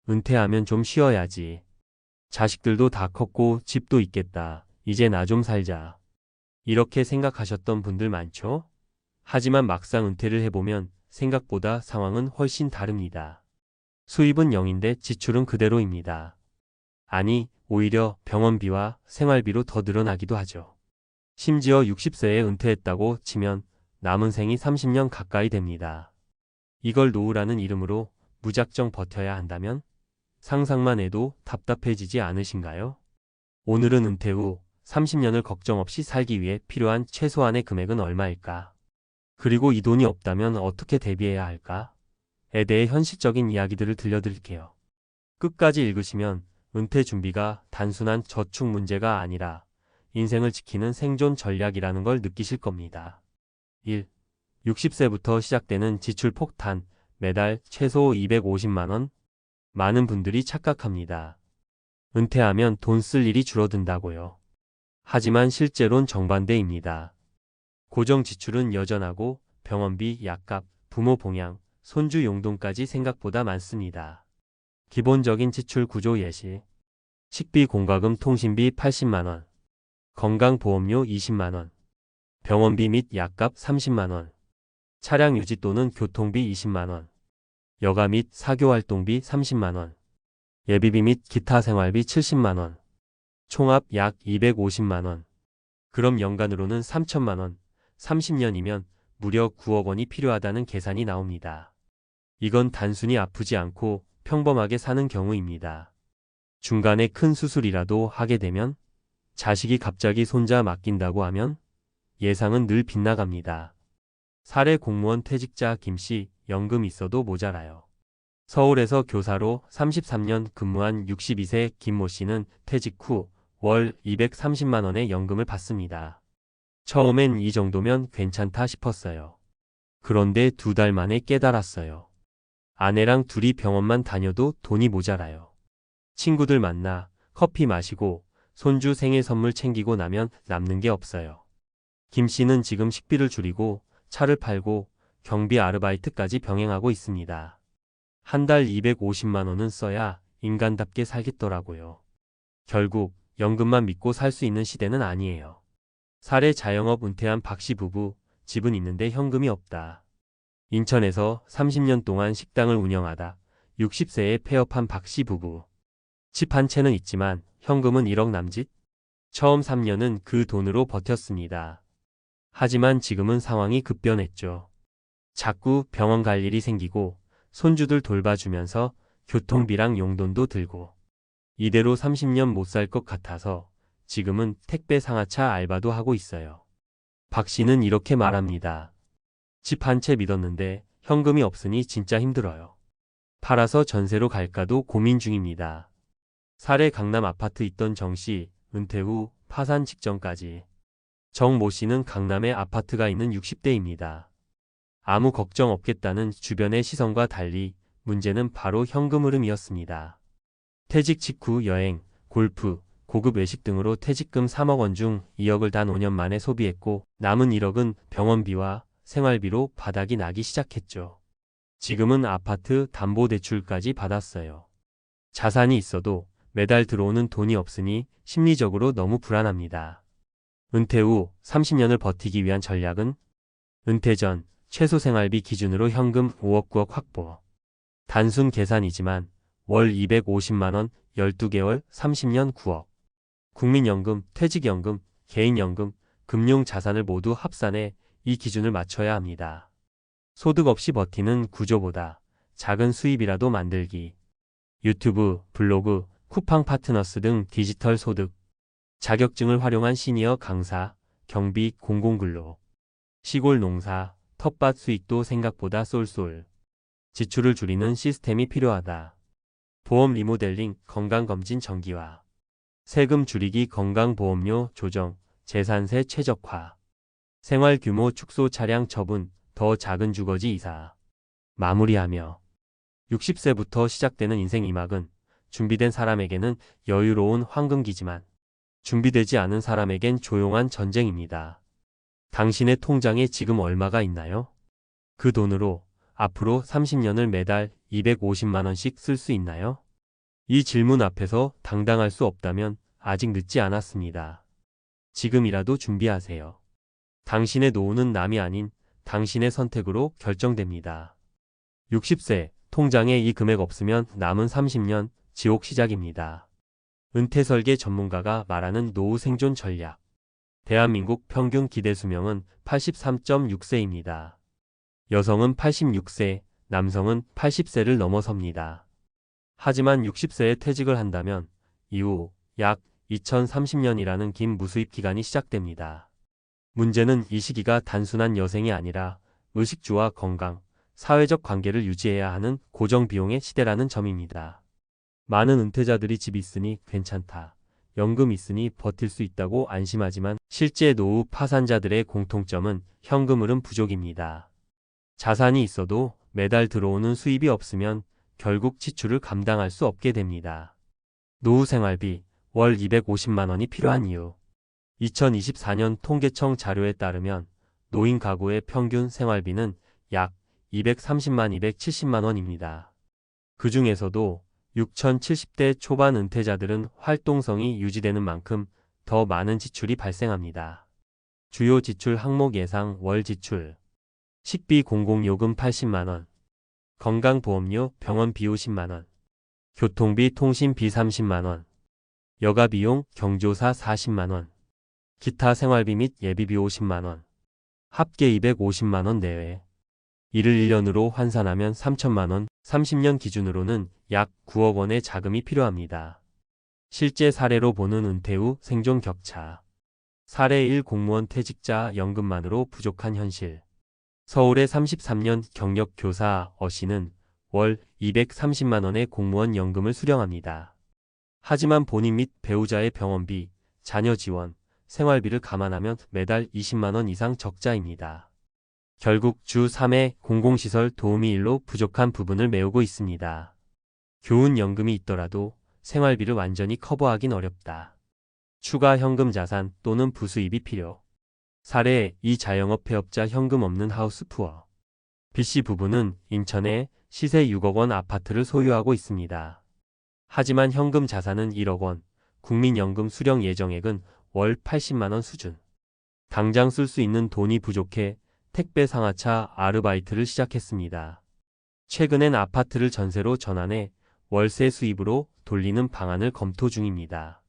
은퇴하면 좀 쉬어야지. 자식들도 다 컸고 집도 있겠다. 이제 나 좀 살자. 이렇게 생각하셨던 분들 많죠? 하지만 막상 은퇴를 해보면 생각보다 상황은 훨씬 다릅니다. 수입은 0인데 지출은 그대로입니다. 아니, 오히려 병원비와 생활비로 더 늘어나기도 하죠. 심지어 60세에 은퇴했다고 치면 남은 생이 30년 가까이 됩니다. 이걸 노후라는 이름으로 무작정 버텨야 한다면 상상만 해도 답답해지지 않으신가요? 오늘은 은퇴 후 30년을 걱정 없이 살기 위해 필요한 최소한의 금액은 얼마일까? 그리고 이 돈이 없다면 어떻게 대비해야 할까?에 대해 현실적인 이야기들을 들려드릴게요. 끝까지 읽으시면 은퇴 준비가 단순한 저축 문제가 아니라 인생을 지키는 생존 전략이라는 걸 느끼실 겁니다. 1. 60세부터 시작되는 지출 폭탄, 매달 최소 250만 원? 많은 분들이 착각합니다. 은퇴하면 돈 쓸 일이 줄어든다고요. 하지만 실제로는 정반대입니다. 고정 지출은 여전하고 병원비, 약값, 부모 봉양, 손주 용돈까지 생각보다 많습니다. 기본적인 지출 구조 예시. 식비, 공과금, 통신비 80만 원, 건강보험료 20만 원, 병원비 및 약값 30만 원, 차량 유지 또는 교통비 20만 원, 여가 및 사교활동비 30만 원, 예비비 및 기타 생활비 70만 원, 총합 약 250만 원. 그럼 연간으로는 3천만 원, 30년이면 무려 9억 원이 필요하다는 계산이 나옵니다. 이건 단순히 아프지 않고 평범하게 사는 경우입니다. 중간에 큰 수술이라도 하게 되면, 자식이 갑자기 손자 맡긴다고 하면 예상은 늘 빗나갑니다. 사례 공무원 퇴직자 김씨, 연금 있어도 모자라요. 서울에서 교사로 33년 근무한 62세 김모 씨는 퇴직 후 월 230만 원의 연금을 받습니다. 처음엔 이 정도면 괜찮다 싶었어요. 그런데 2달 만에 깨달았어요. 아내랑 둘이 병원만 다녀도 돈이 모자라요. 친구들 만나 커피 마시고 손주 생일 선물 챙기고 나면 남는 게 없어요. 김 씨는 지금 식비를 줄이고 차를 팔고 경비 아르바이트까지 병행하고 있습니다. 한 달 250만 원은 써야 인간답게 살겠더라고요. 결국 연금만 믿고 살 수 있는 시대는 아니에요. 사례 자영업 은퇴한 박씨 부부, 집은 있는데 현금이 없다. 인천에서 30년 동안 식당을 운영하다 60세에 폐업한 박씨 부부. 집 한 채는 있지만 현금은 1억 남짓? 처음 3년은 그 돈으로 버텼습니다. 하지만 지금은 상황이 급변했죠. 자꾸 병원 갈 일이 생기고 손주들 돌봐주면서 교통비랑 용돈도 들고 이대로 30년 못 살 것 같아서 지금은 택배 상하차 알바도 하고 있어요. 박 씨는 이렇게 말합니다. 집 한 채 믿었는데 현금이 없으니 진짜 힘들어요. 팔아서 전세로 갈까도 고민 중입니다. 사례 강남 아파트 있던 정 씨, 은퇴 후 파산 직전까지. 정 모 씨는 강남에 아파트가 있는 60대입니다. 아무 걱정 없겠다는 주변의 시선과 달리 문제는 바로 현금 흐름이었습니다. 퇴직 직후 여행, 골프, 고급 외식 등으로 퇴직금 3억 원 중 2억을 단 5년 만에 소비했고 남은 1억은 병원비와 생활비로 바닥이 나기 시작했죠. 지금은 아파트 담보대출까지 받았어요. 자산이 있어도 매달 들어오는 돈이 없으니 심리적으로 너무 불안합니다. 은퇴 후 30년을 버티기 위한 전략은 은퇴 전 최소 생활비 기준으로 현금 5억 9억 확보. 단순 계산이지만 월 250만 원, 12개월, 30년 9억. 국민연금, 퇴직연금, 개인연금, 금융자산을 모두 합산해 이 기준을 맞춰야 합니다. 소득 없이 버티는 구조보다 작은 수입이라도 만들기. 유튜브, 블로그, 쿠팡 파트너스 등 디지털 소득. 자격증을 활용한 시니어 강사, 경비, 공공근로. 시골 농사, 텃밭 수익도 생각보다 쏠쏠. 지출을 줄이는 시스템이 필요하다. 보험 리모델링, 건강검진 정기화. 세금 줄이기, 건강보험료 조정, 재산세 최적화. 생활 규모 축소, 차량 처분, 더 작은 주거지 이사. 마무리하며 60세부터 시작되는 인생 2막은 준비된 사람에게는 여유로운 황금기지만 준비되지 않은 사람에겐 조용한 전쟁입니다. 당신의 통장에 지금 얼마가 있나요? 그 돈으로 앞으로 30년을 매달 250만 원씩 쓸 수 있나요? 이 질문 앞에서 당당할 수 없다면 아직 늦지 않았습니다. 지금이라도 준비하세요. 당신의 노후는 남이 아닌 당신의 선택으로 결정됩니다. 60세, 통장에 이 금액 없으면 남은 30년 지옥 시작입니다. 은퇴 설계 전문가가 말하는 노후 생존 전략. 대한민국 평균 기대 수명은 83.6세입니다. 여성은 86세, 남성은 80세를 넘어섭니다. 하지만 60세에 퇴직을 한다면 이후 약 2030년이라는 긴 무수입 기간이 시작됩니다. 문제는 이 시기가 단순한 여생이 아니라 의식주와 건강, 사회적 관계를 유지해야 하는 고정 비용의 시대라는 점입니다. 많은 은퇴자들이 집 있으니 괜찮다, 연금 있으니 버틸 수 있다고 안심하지만 실제 노후 파산자들의 공통점은 현금 흐름 부족입니다. 자산이 있어도 매달 들어오는 수입이 없으면 결국 지출을 감당할 수 없게 됩니다. 노후 생활비 월 250만 원이 필요한 이유. 2024년 통계청 자료에 따르면 노인 가구의 평균 생활비는 약 230만 270만 원입니다. 그 중에서도 6070대 초반 은퇴자들은 활동성이 유지되는 만큼 더 많은 지출이 발생합니다. 주요 지출 항목 예상 월 지출. 식비 공공요금 80만 원. 건강보험료 병원비 50만 원. 교통비 통신비 30만 원. 여가비용 경조사 40만 원. 기타 생활비 및 예비비 50만 원. 합계 250만 원 내외. 이를 1년으로 환산하면 3천만 원, 30년 기준으로는 약 9억 원의 자금이 필요합니다. 실제 사례로 보는 은퇴 후 생존 격차. 사례 1 공무원 퇴직자 연금만으로 부족한 현실. 서울의 33년 경력 교사 어 씨는 월 230만 원의 공무원 연금을 수령합니다. 하지만 본인 및 배우자의 병원비, 자녀 지원, 생활비를 감안하면 매달 20만 원 이상 적자입니다. 결국 주 3회 공공시설 도우미 일로 부족한 부분을 메우고 있습니다. 교훈 연금이 있더라도 생활비를 완전히 커버하긴 어렵다. 추가 현금 자산 또는 부수입이 필요. 사례 2 자영업 폐업자 현금 없는 하우스푸어. B씨 부부는 인천에 시세 6억 원 아파트를 소유하고 있습니다. 하지만 현금 자산은 1억 원, 국민연금 수령 예정액은 월 80만 원 수준. 당장 쓸 수 있는 돈이 부족해 택배 상하차 아르바이트를 시작했습니다. 최근엔 아파트를 전세로 전환해 월세 수입으로 돌리는 방안을 검토 중입니다.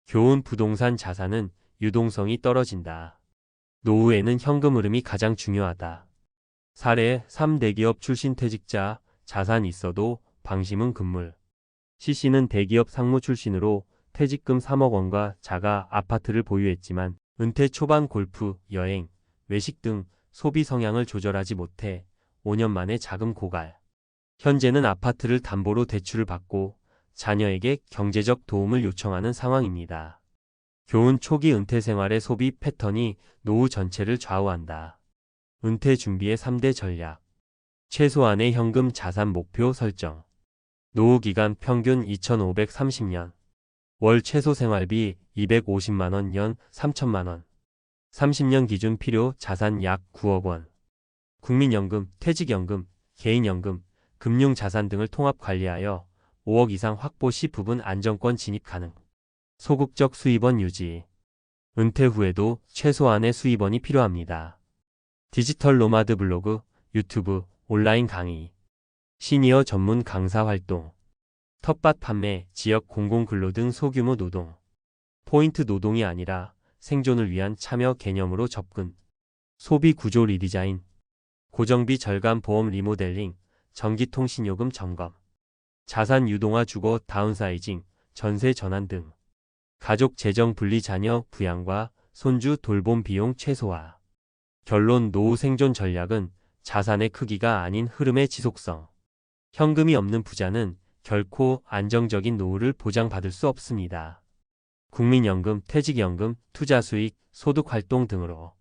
교훈 부동산 자산은 유동성이 떨어진다. 노후에는 현금 흐름이 가장 중요하다. 사례 3 대기업 출신 퇴직자 자산 있어도 방심은 금물. C씨는 대기업 상무 출신으로 퇴직금 3억 원과 자가 아파트를 보유했지만 은퇴 초반 골프, 여행, 외식 등 소비 성향을 조절하지 못해 5년 만에 자금 고갈. 현재는 아파트를 담보로 대출을 받고 자녀에게 경제적 도움을 요청하는 상황입니다. 교훈 초기 은퇴 생활의 소비 패턴이 노후 전체를 좌우한다. 은퇴 준비의 3대 전략. 최소한의 현금 자산 목표 설정. 노후 기간 평균 2530년. 월 최소 생활비 250만 원, 연 3천만 원. 30년 기준 필요 자산 약 9억 원. 국민연금, 퇴직연금, 개인연금, 금융자산 등을 통합 관리하여 5억 이상 확보 시 부분 안정권 진입 가능. 소극적 수입원 유지. 은퇴 후에도 최소한의 수입원이 필요합니다. 디지털 노마드 블로그, 유튜브, 온라인 강의, 시니어 전문 강사 활동, 텃밭 판매, 지역 공공근로 등 소규모 노동. 포인트 노동이 아니라 생존을 위한 참여 개념으로 접근. 소비 구조 리디자인. 고정비 절감 보험 리모델링, 전기통신요금 점검. 자산 유동화 주거 다운사이징, 전세 전환 등. 가족 재정 분리 자녀 부양과 손주 돌봄 비용 최소화. 결론 노후 생존 전략은 자산의 크기가 아닌 흐름의 지속성. 현금이 없는 부자는 결코 안정적인 노후를 보장받을 수 없습니다. 국민연금, 퇴직연금, 투자수익, 소득활동 등으로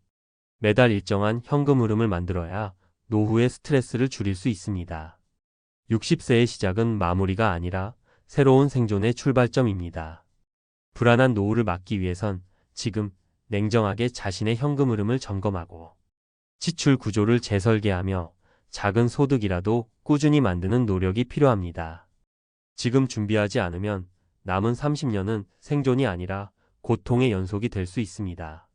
매달 일정한 현금 흐름을 만들어야 노후의 스트레스를 줄일 수 있습니다. 60세의 시작은 마무리가 아니라 새로운 생존의 출발점입니다. 불안한 노후를 막기 위해선 지금 냉정하게 자신의 현금 흐름을 점검하고 지출 구조를 재설계하며 작은 소득이라도 꾸준히 만드는 노력이 필요합니다. 지금 준비하지 않으면 남은 30년은 생존이 아니라 고통의 연속이 될 수 있습니다.